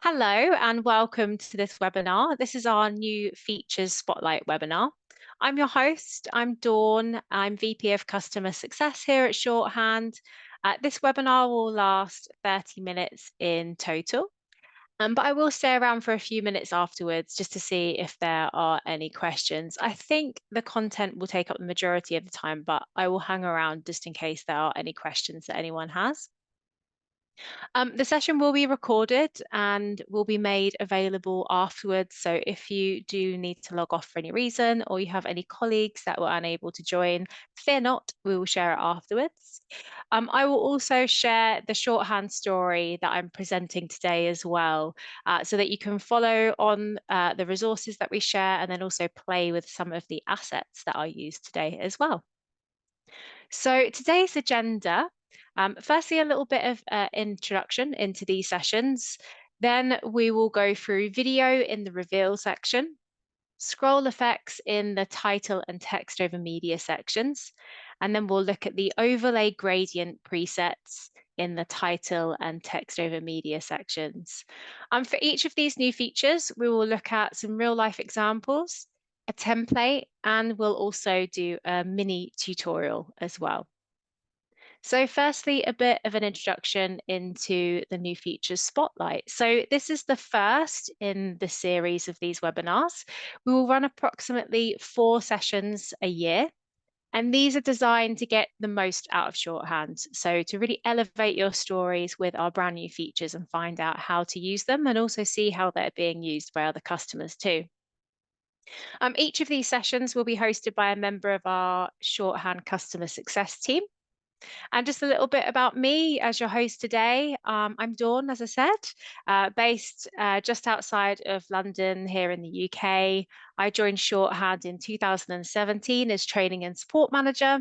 Hello and welcome to this webinar. This is our new Features Spotlight webinar. I'm your host, I'm Dawn. I'm VP of Customer Success here at Shorthand. This webinar will last 30 minutes in total, but I will stay around for a few minutes afterwards just to see if there are any questions. I think the content will take up the majority of the time, but I will hang around just in case there are any questions that anyone has. The session will be recorded and will be made available afterwards. So if you do need to log off for any reason or you have any colleagues that were unable to join, fear not, we will share it afterwards. I will also share the shorthand story that I'm presenting today as well, so that you can follow on the resources that we share and then also play with some of the assets that are used today as well. So today's agenda, firstly, a little bit of introduction into these sessions. Then we will go through video in the reveal section, scroll effects in the title and text over media sections, and then we'll look at the overlay gradient presets in the title and text over media sections. For each of these new features, we will look at some real life examples, a template, and we'll also do a mini tutorial as well. So firstly, a bit of an introduction into the new features spotlight. So this is the first in the series of these webinars. We will run approximately 4 sessions a year. And these are designed to get the most out of shorthand. So to really elevate your stories with our brand new features and find out how to use them and also see how they're being used by other customers too. Each of these sessions will be hosted by a member of our shorthand customer success team. And just a little bit about me as your host today. I'm Dawn, as I said, based just outside of London here in the UK. I joined Shorthand in 2017 as training and support manager.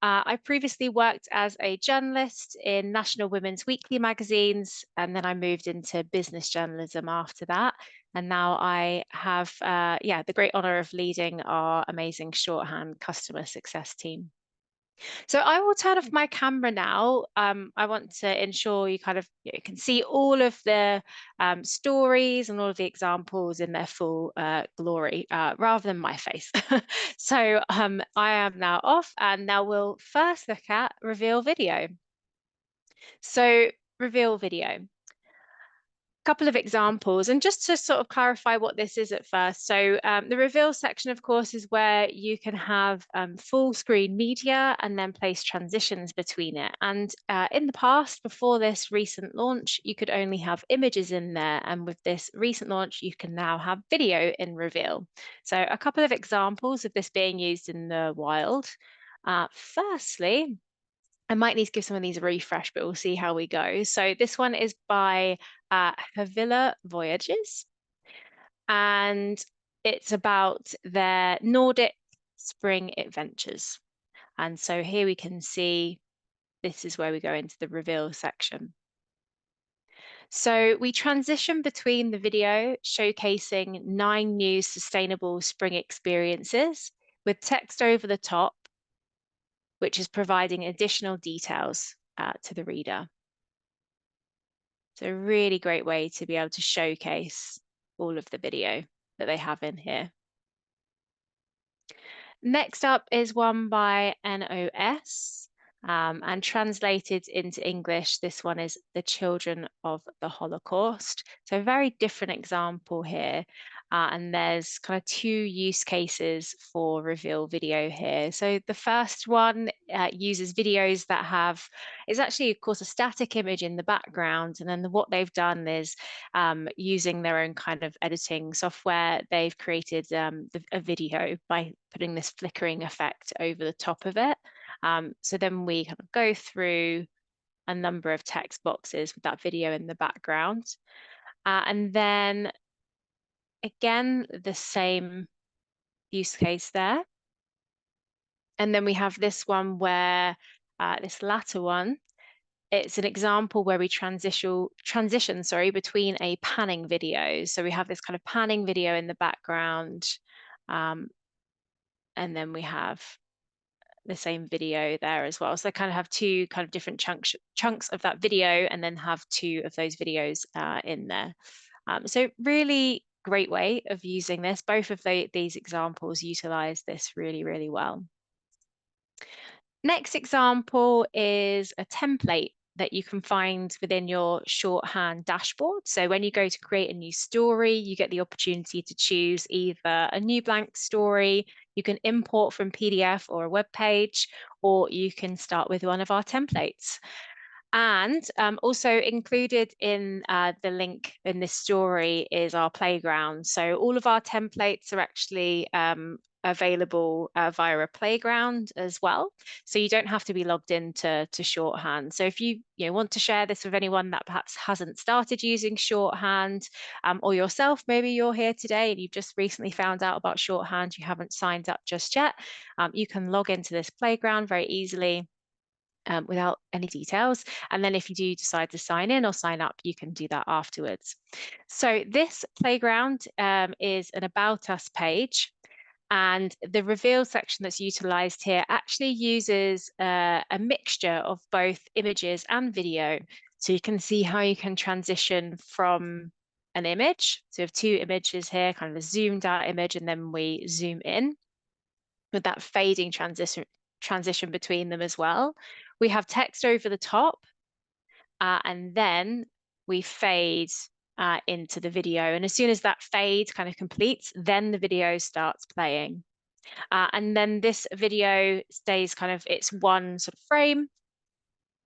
I previously worked as a journalist in National Women's Weekly magazines, and then I moved into business journalism after that. And now I have, the great honor of leading our amazing Shorthand customer success team. So I will turn off my camera now. I want to ensure you kind of can see all of the stories and all of the examples in their full glory, rather than my face. So I am now off, and now we'll first look at reveal video. So reveal video. Couple of examples, and just to sort of clarify what this is at first. So the reveal section, of course, is where you can have full screen media and then place transitions between it. And in the past, before this recent launch, you could only have images in there. And with this recent launch, you can now have video in reveal. So a couple of examples of this being used in the wild. Firstly, I might need to give some of these a refresh, but we'll see how we go. So this one is by Havila Voyages, and it's about their Nordic spring adventures. And so here we can see this is where we go into the reveal section. So we transition between the video showcasing 9 new sustainable spring experiences with text over the top, which is providing additional details to the reader. So a really great way to be able to showcase all of the video that they have in here. Next up is one by NOS, and translated into English, this one is The Children of the Holocaust. So a very different example here. And there's kind of 2 use cases for reveal video here. So the first one uses videos that have, it's actually, of course, a static image in the background. And then what they've done is using their own kind of editing software, they've created a video by putting this flickering effect over the top of it. So then we kind of go through a number of text boxes with that video in the background. And then again, the same use case there. And then we have this one where, this latter one, it's an example where we transition between a panning video. So we have this kind of panning video in the background. And then we have the same video there as well. So I kind of have 2 kind of different chunks of that video, and then have 2 of those videos in there. So really great way of using this. Both of these examples utilize this really, really well. Next example is a template that you can find within your Shorthand dashboard. So when you go to create a new story, you get the opportunity to choose either a new blank story, you can import from PDF or a web page, or you can start with one of our templates. And also included in the link in this story is our playground. So all of our templates are actually available via a playground as well. So you don't have to be logged into Shorthand. So if you want to share this with anyone that perhaps hasn't started using Shorthand, or yourself, maybe you're here today and you've just recently found out about Shorthand, you haven't signed up just yet, you can log into this playground very easily. Without any details. And then if you do decide to sign in or sign up, you can do that afterwards. So this playground is an About Us page. And the reveal section that's utilized here actually uses a mixture of both images and video. So you can see how you can transition from an image. So we have two images here, kind of a zoomed out image, and then we zoom in with that fading transition between them as well. We have text over the top, and then we fade into the video. And as soon as that fade kind of completes, then the video starts playing. And then this video stays kind of, it's one sort of frame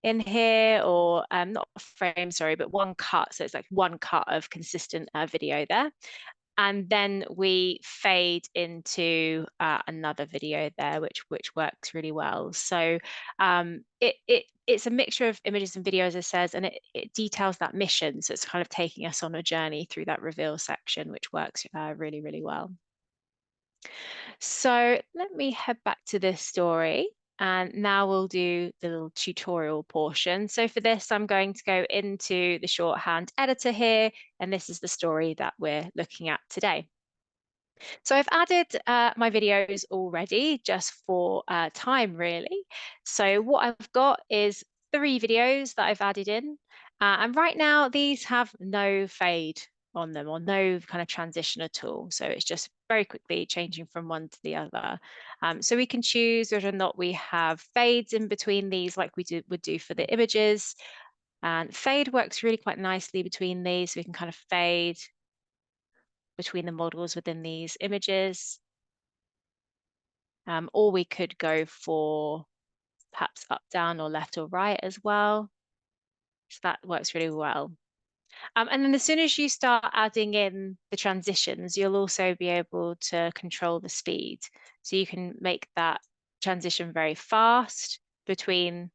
in here, or not a frame, sorry, but one cut. So it's like one cut of consistent video there. And then we fade into another video there, which works really well. So it's a mixture of images and videos, as it says, and it details that mission. So it's kind of taking us on a journey through that reveal section, which works really, really well. So let me head back to this story. And now we'll do the little tutorial portion. So for this, I'm going to go into the Shorthand editor here, and this is the story that we're looking at today. So I've added my videos already just for time, really. So what I've got is 3 videos that I've added in. And right now, these have no fade on them, or no kind of transition at all. So it's just very quickly changing from one to the other. So we can choose whether or not we have fades in between these, like we would do for the images. And fade works really quite nicely between these. So we can kind of fade between the models within these images. Or we could go for perhaps up, down, or left or right as well. So that works really well. And then as soon as you start adding in the transitions, you'll also be able to control the speed. So you can make that transition very fast between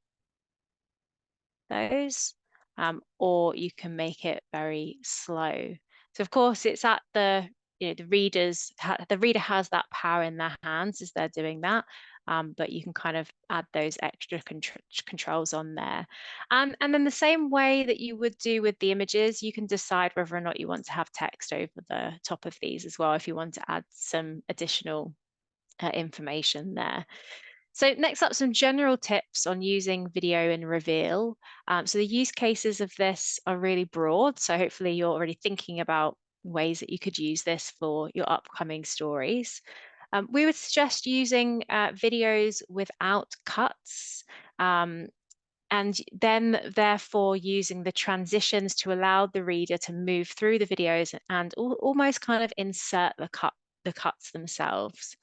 those, or you can make it very slow. So of course it's at the the reader has that power in their hands as they're doing that, but you can kind of add those extra controls on there. And then the same way that you would do with the images, you can decide whether or not you want to have text over the top of these as well, if you want to add some additional information there. So next up, some general tips on using video in Reveal. So the use cases of this are really broad. So hopefully you're already thinking about ways that you could use this for your upcoming stories. We would suggest using videos without cuts, and then therefore using the transitions to allow the reader to move through the videos and almost kind of insert the cuts themselves.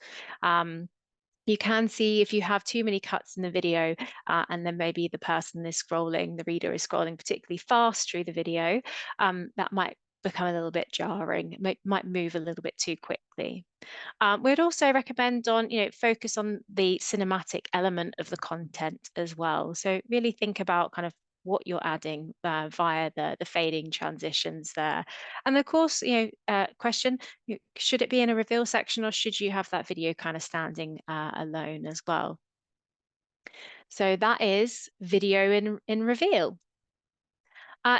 You can see if you have too many cuts in the video, and then maybe the reader is scrolling particularly fast through the video, that might become a little bit jarring. It might move a little bit too quickly. We'd also recommend focus on the cinematic element of the content as well. So really think about kind of what you're adding via the fading transitions there. And of course, question, should it be in a reveal section, or should you have that video kind of standing alone as well? So that is video in reveal.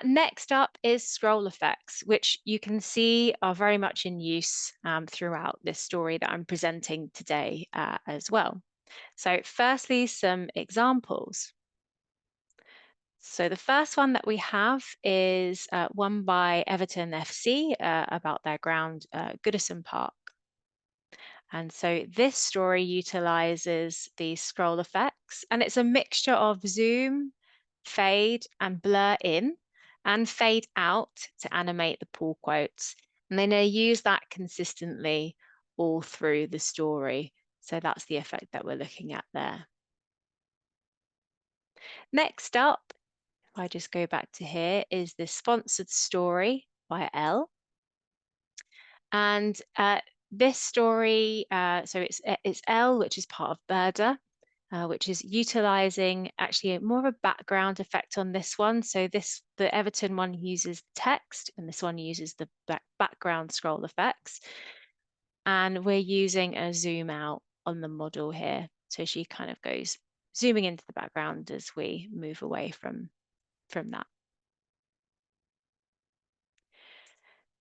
Next up is scroll effects, which you can see are very much in use throughout this story that I'm presenting today as well. So firstly, some examples. So the first one that we have is one by Everton FC about their ground, Goodison Park. And so this story utilizes the scroll effects, and it's a mixture of zoom, fade, and blur in, and fade out to animate the pull quotes. And then they use that consistently all through the story. So that's the effect that we're looking at there. Next up, if I just go back to here, is the sponsored story by Elle. And this story, so it's Elle, which is part of Berda, which is utilizing actually more of a background effect on this one. So the Everton one uses text, and this one uses the background scroll effects. And we're using a zoom out on the model here. So she kind of goes zooming into the background as we move away from that.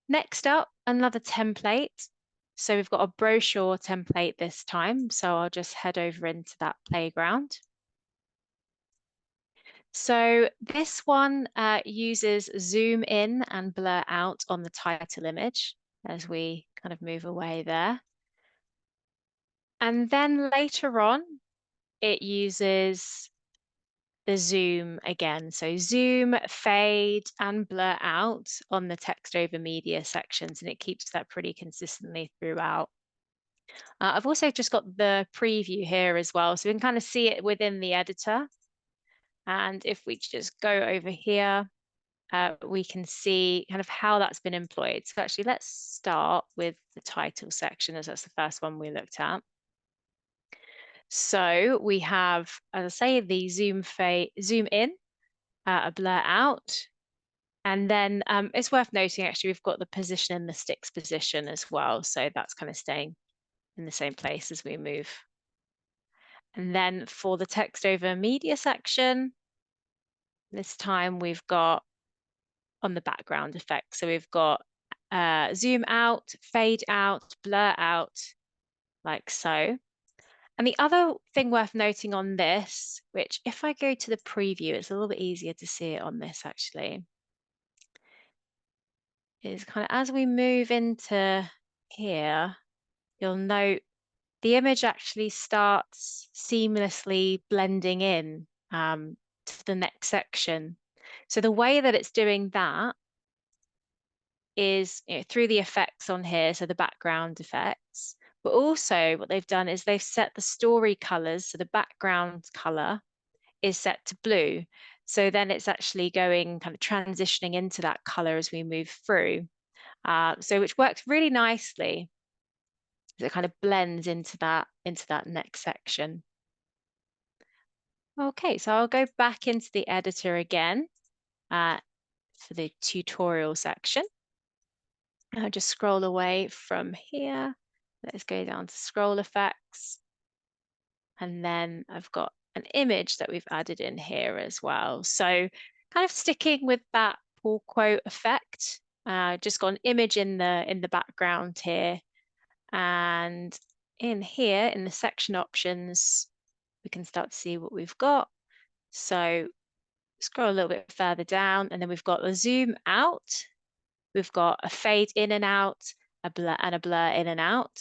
Next up, another template. So we've got a brochure template this time. So I'll just head over into that playground. So this one uses zoom in and blur out on the title image as we kind of move away there. And then later on, it uses the zoom again. So zoom, fade, and blur out on the text over media sections, and it keeps that pretty consistently throughout. I've also just got the preview here as well, so we can kind of see it within the editor. And if we just go over here, we can see kind of how that's been employed. So actually, let's start with the title section, as that's the first one we looked at. So we have, as I say, the zoom in, a blur out. And then it's worth noting, actually, we've got the position in the sticks position as well. So that's kind of staying in the same place as we move. And then for the text over media section, this time we've got on the background effect. So we've got zoom out, fade out, blur out, like so. And the other thing worth noting on this, which if I go to the preview, it's a little bit easier to see it on this actually, is kind of as we move into here, you'll note the image actually starts seamlessly blending in to the next section. So the way that it's doing that is through the effects on here, so the background effects, but also what they've done is they've set the story colors, so the background color is set to blue. So then it's actually going kind of transitioning into that color as we move through. So which works really nicely. It kind of blends into that next section. Okay, so I'll go back into the editor again for the tutorial section. I'll just scroll away from here. Let's go down to scroll effects. And then I've got an image that we've added in here as well. So kind of sticking with that pull quote effect, just got an image in the background here. And in here, in the section options, we can start to see what we've got. So scroll a little bit further down, and then we've got the zoom out. We've got a fade in and out, a blur in and out.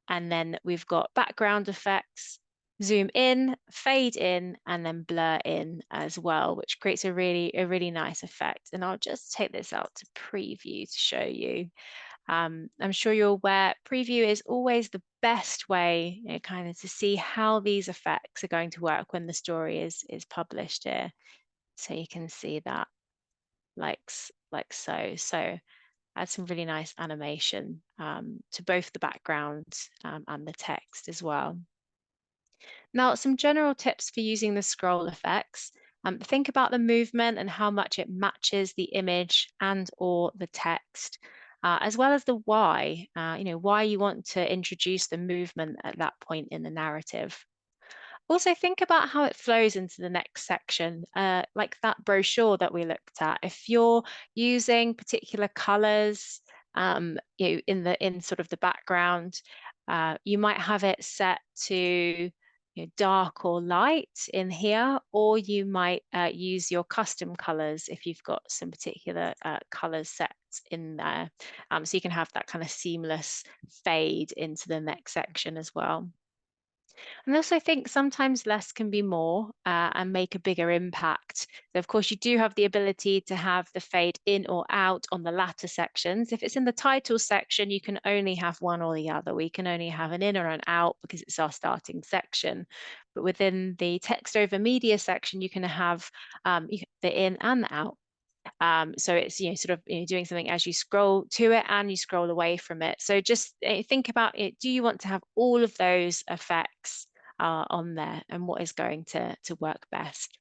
And then we've got background effects, zoom in, fade in, and then blur in as well, which creates a really nice effect. And I'll just take this out to preview to show you. I'm sure you're aware, preview is always the best way, kind of to see how these effects are going to work when the story is published here. So you can see that like so. So add some really nice animation to both the background and the text as well. Now, some general tips for using the scroll effects. Think about the movement and how much it matches the image and or the text, as well as the why, why you want to introduce the movement at that point in the narrative. Also, think about how it flows into the next section, like that brochure that we looked at. If you're using particular colors, in sort of the background, you might have it set to dark or light in here, or you might use your custom colors if you've got some particular colors set in there. So you can have that kind of seamless fade into the next section as well. And I also think sometimes less can be more and make a bigger impact. So of course, you do have the ability to have the fade in or out on the latter sections. If it's in the title section, you can only have one or the other. We can only have an in or an out because it's our starting section. But within the text over media section, you can have the in and the out. So it's sort of doing something as you scroll to it and you scroll away from it. So just think about it. Do you want to have all of those effects on there, and what is going to work best?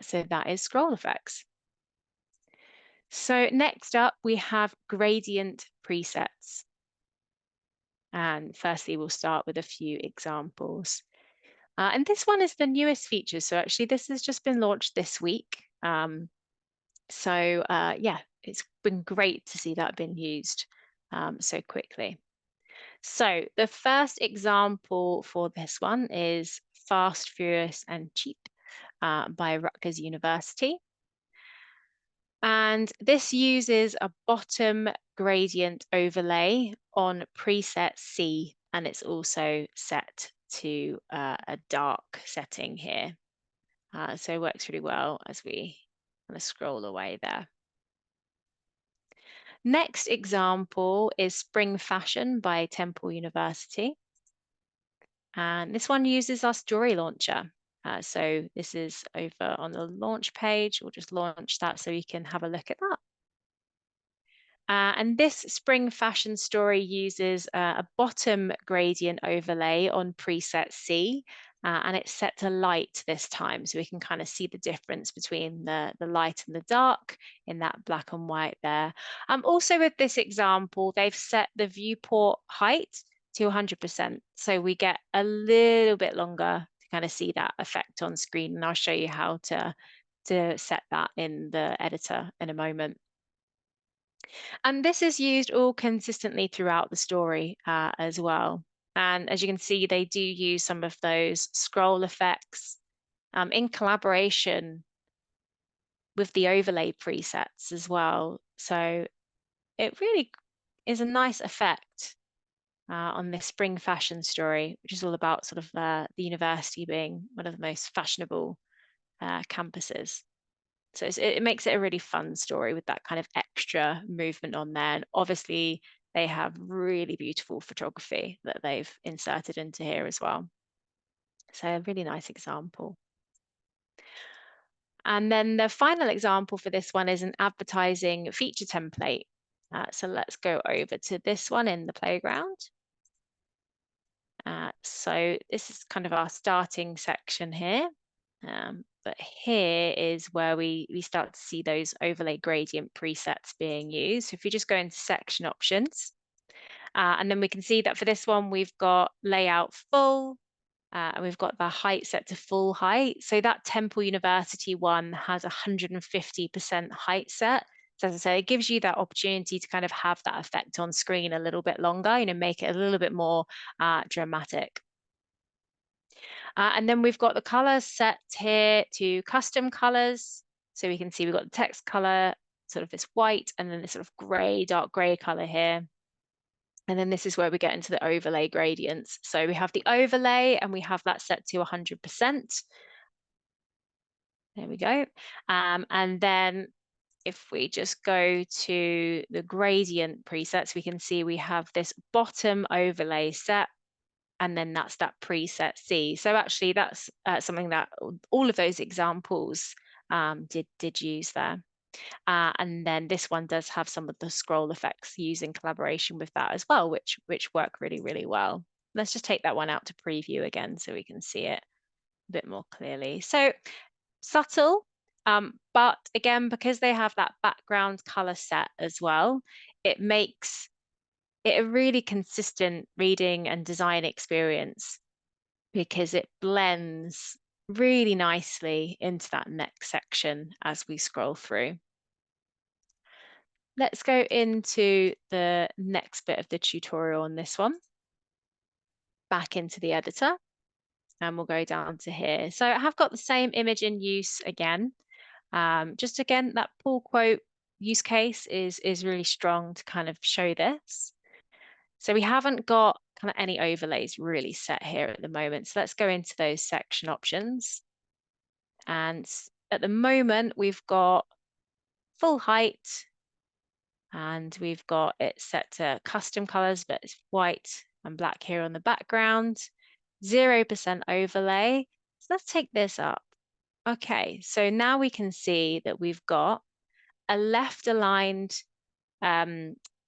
So that is scroll effects. So next up, we have gradient presets. And firstly, we'll start with a few examples. And this one is the newest feature. So actually, this has just been launched this week. So yeah, it's been great to see that being used so quickly. So the first example for this one is Fast, Furious and Cheap by Rutgers University. And this uses a bottom gradient overlay on preset C, and it's also set to a dark setting here. So it works really well as we kind of scroll away there. Next example is Spring Fashion by Temple University. And this one uses our story launcher. So this is over on the launch page. We'll just launch that so you can have a look at that. And this spring fashion story uses a bottom gradient overlay on preset C, and it's set to light this time, so we can kind of see the difference between the light and the dark in that black and white there. Also with this example, they've set the viewport height to 100%, so we get a little bit longer to kind of see that effect on screen, and I'll show you how to set that in the editor in a moment. And this is used all consistently throughout the story as well. And as you can see, they do use some of those scroll effects in collaboration with the overlay presets as well. So it really is a nice effect on this spring fashion story, which is all about sort of the university being one of the most fashionable campuses. So it makes it a really fun story with that kind of extra movement on there. And obviously, they have really beautiful photography that they've inserted into here as well. So a really nice example. And then the final example for this one is an advertising feature template. So let's go over to this one in the playground. So this is kind of our starting section here. But here is where we start to see those overlay gradient presets being used. So if you just go into section options, and then we can see that for this one, we've got layout full, and we've got the height set to full height. So that Temple University one has 150% height set. So as I say, it gives you that opportunity to kind of have that effect on screen a little bit longer, make it a little bit more dramatic. And then we've got the colors set here to custom colors. So we can see we've got the text color, sort of this white, and then this sort of gray, dark gray color here. And then this is where we get into the overlay gradients. So we have the overlay and we have that set to 100%. There we go. And then if we just go to the gradient presets, we can see we have this bottom overlay set, and then that's that preset C. So actually that's something that all of those examples did use there. And then this one does have some of the scroll effects used in collaboration with that as well, which work really, really well. Let's just take that one out to preview again so we can see it a bit more clearly. So subtle, but again, because they have that background color set as well, it makes it a really consistent reading and design experience because it blends really nicely into that next section as we scroll through. Let's go into the next bit of the tutorial on this one. back into the editor and we'll go down to here. So I have got the same image in use again. Just again, that pull quote use case is really strong to kind of show this. So we haven't got kind of any overlays really set here at the moment. So let's go into those section options. And at the moment, we've got full height and we've got it set to custom colors, but it's white and black here on the background, 0% overlay. So let's take this up. Okay, so now we can see that we've got a left aligned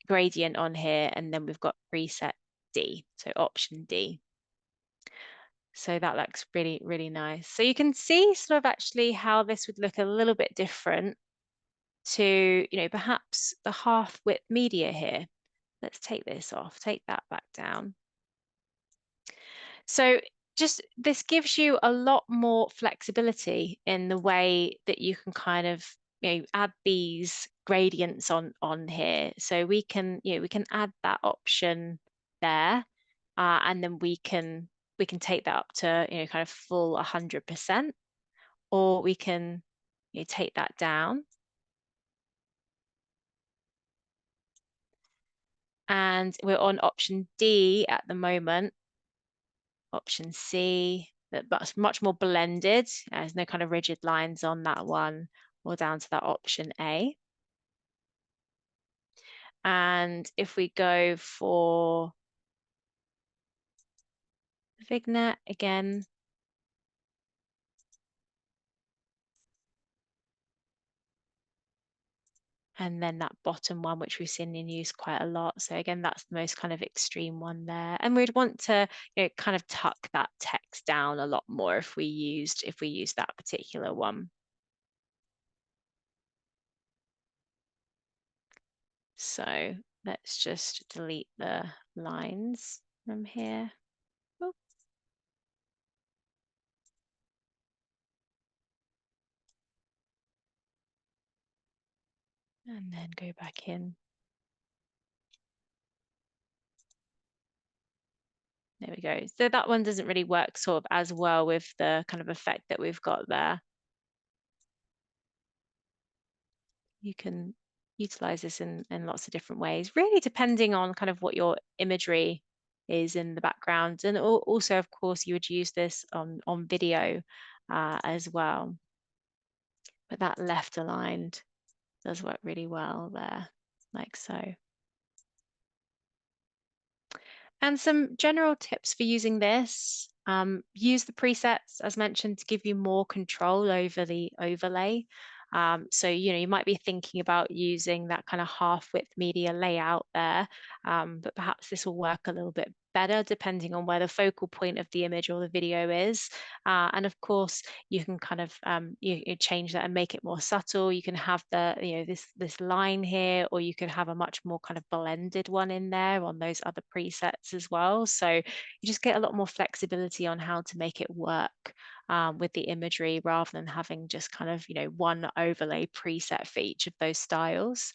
gradient on here, and then we've got preset D, so option D. So that looks really, really nice. So you can see sort of actually how this would look a little bit different to, perhaps the half width media here. Let's take this off, take that back down. So just this gives you a lot more flexibility in the way that you can kind of add these gradients on here. So we can add that option there, and then we can take that up to kind of full 100%, or we can take that down. And we're on option D at the moment. Option C, that's much more blended. There's no kind of rigid lines on that one, or down to that option A. And if we go for Vignette again, and then that bottom one, which we've seen in use quite a lot. So again, that's the most kind of extreme one there. And we'd want to kind of tuck that text down a lot more if we used that particular one. So let's just delete the lines from here. Oops. And then go back in. There we go. So that one doesn't really work sort of as well with the kind of effect that we've got there. You can utilize this in lots of different ways, really depending on kind of what your imagery is in the background. And also, of course, you would use this on video as well. But that left aligned does work really well there, like so. And some general tips for using this. Use the presets, as mentioned, to give you more control over the overlay. So, you might be thinking about using that kind of half width media layout there, but perhaps this will work a little bit better depending on where the focal point of the image or the video is. And of course, you can kind of you change that and make it more subtle. You can have this line here, or you could have a much more kind of blended one in there on those other presets as well. So you just get a lot more flexibility on how to make it work with the imagery, rather than having just kind of one overlay preset for each of those styles.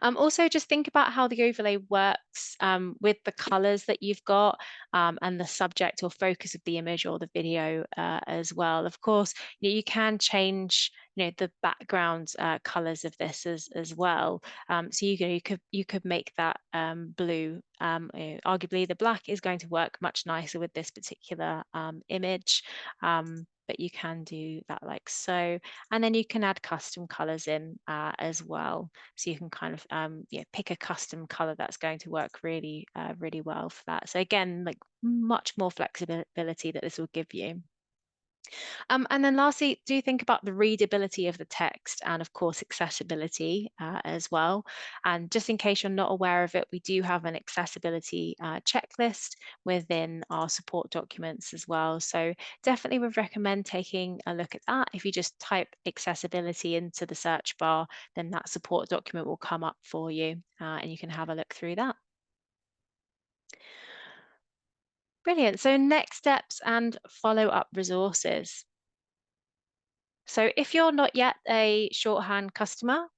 Also, just think about how the overlay works with the colors that you've got, and the subject or focus of the image or the video as well. Of course, you can change the background colors of this as well. So you could make that blue. Arguably, the black is going to work much nicer with this particular image. But you can do that like so. And then you can add custom colors in as well. So you can kind of pick a custom color that's going to work really, really well for that. So again, like much more flexibility that this will give you. And then lastly, do think about the readability of the text, and of course, accessibility as well. And just in case you're not aware of it, we do have an accessibility checklist within our support documents as well. So definitely would recommend taking a look at that. If you just type accessibility into the search bar, then that support document will come up for you, and you can have a look through that. Brilliant. So next steps and follow-up resources. So if you're not yet a Shorthand customer,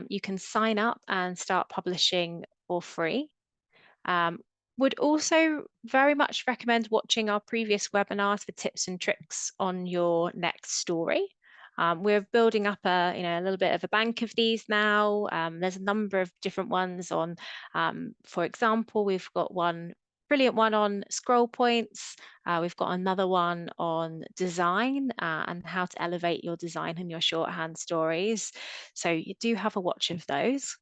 you can sign up and start publishing for free. Would also very much recommend watching our previous webinars for tips and tricks on your next story. We're building up a little bit of a bank of these now. There's a number of different ones on, for example, we've got one brilliant one on scroll points. We've got another one on design and how to elevate your design and your shorthand stories. So you do have a watch of those.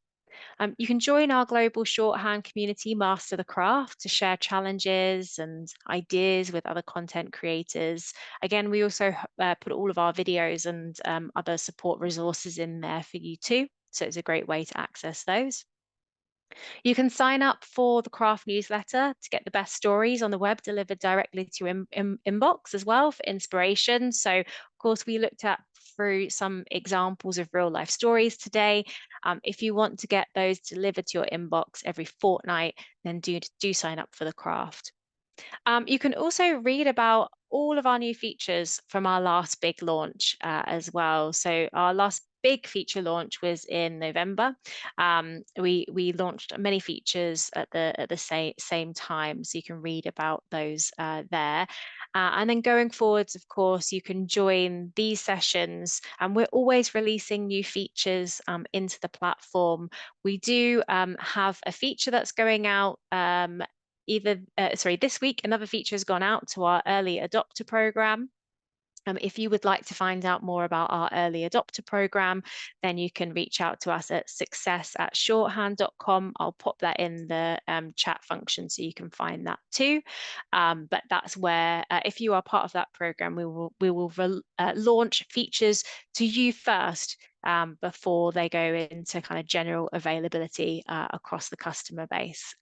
You can join our global shorthand community, Master the Craft, to share challenges and ideas with other content creators. Again, we also put all of our videos and other support resources in there for you too. So it's a great way to access those. You can sign up for the craft newsletter to get the best stories on the web delivered directly to your inbox as well for inspiration. So, of course, we looked at through some examples of real life stories today. If you want to get those delivered to your inbox every fortnight, then do sign up for the craft. You can also read about all of our new features from our last big launch as well. So our last big feature launch was in November. We launched many features at the same time, so you can read about those there. And then going forwards, of course, you can join these sessions, and we're always releasing new features into the platform. We do have a feature that's going out this week. Another feature has gone out to our early adopter program. If you would like to find out more about our early adopter program, then you can reach out to us at success@shorthand.com. I'll pop that in the chat function so you can find that too. But that's where, if you are part of that program, we will launch features to you first before they go into kind of general availability across the customer base.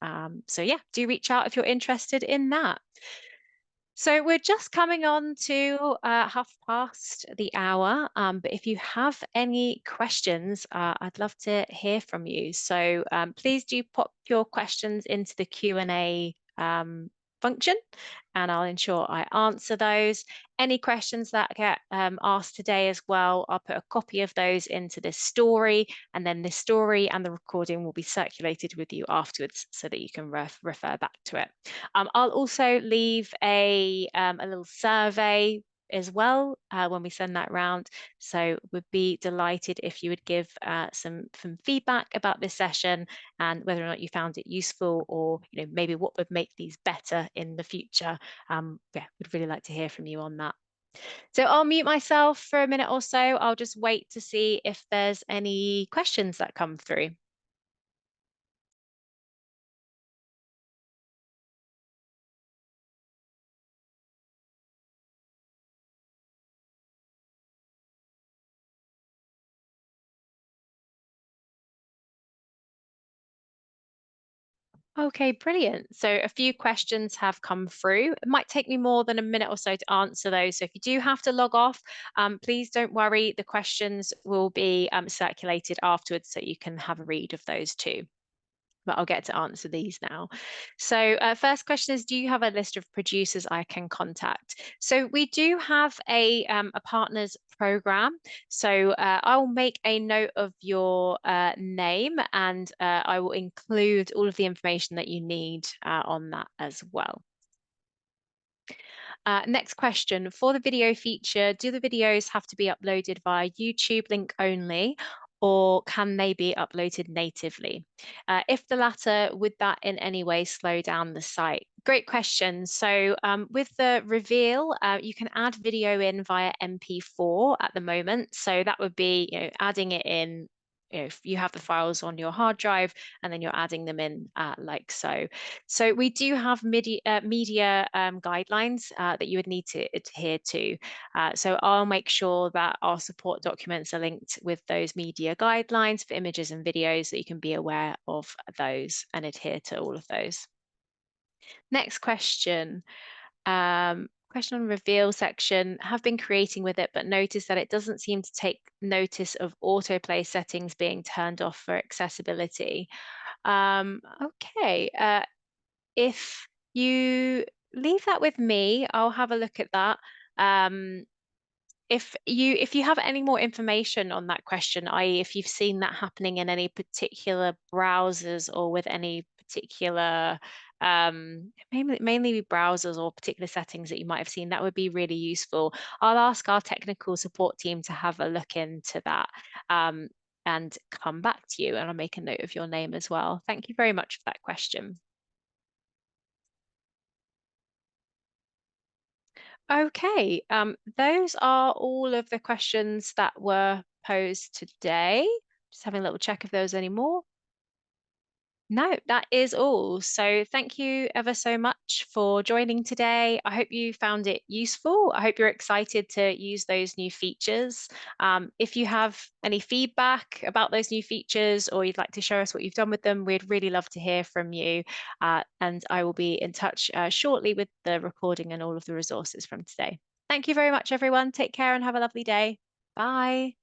So yeah, do reach out if you're interested in that. So we're just coming on to half past the hour, but if you have any questions, I'd love to hear from you. So please do pop your questions into the Q&A function, and I'll ensure I answer those. Any questions that get asked today as well, I'll put a copy of those into this story, and then this story and the recording will be circulated with you afterwards so that you can refer back to it. I'll also leave a little survey as well when we send that round. So would be delighted if you would give some feedback about this session and whether or not you found it useful, or maybe what would make these better in the future. Yeah, would really like to hear from you on that. So I'll mute myself for a minute or so. I'll just wait to see if there's any questions that come through. Okay, brilliant. So a few questions have come through. It might take me more than a minute or so to answer those. So if you do have to log off, please don't worry. The questions will be circulated afterwards so you can have a read of those too. But I'll get to answer these now. So first question is, do you have a list of producers I can contact? So we do have a partners program. So I'll make a note of your name, and I will include all of the information that you need on that as well. Next question, for the video feature, do the videos have to be uploaded via YouTube link only, or can they be uploaded natively? If the latter, would that in any way slow down the site? Great question. So with the reveal, you can add video in via MP4 at the moment. So that would be, adding it in. If you have the files on your hard drive and then you're adding them in like so. So we do have media guidelines that you would need to adhere to. So I'll make sure that our support documents are linked with those media guidelines for images and videos so you can be aware of those and adhere to all of those. Next question. Question on reveal section. Have been creating with it, but noticed that it doesn't seem to take notice of autoplay settings being turned off for accessibility. Okay. If you leave that with me, I'll have a look at that. If you have any more information on that question, i.e. if you've seen that happening in any particular browsers or with any particular, mainly browsers or particular settings that you might have seen, that would be really useful. I'll ask our technical support team to have a look into that. Um, and come back to you, and I'll make a note of your name as well. Thank you very much for that question. Okay, those are all of the questions that were posed today. Just having a little check if there was any more. No, that is all. So thank you ever so much for joining today. I hope you found it useful. I hope you're excited to use those new features. If you have any feedback about those new features or you'd like to show us what you've done with them, we'd really love to hear from you. And I will be in touch shortly with the recording and all of the resources from today. Thank you very much, everyone. Take care and have a lovely day. Bye.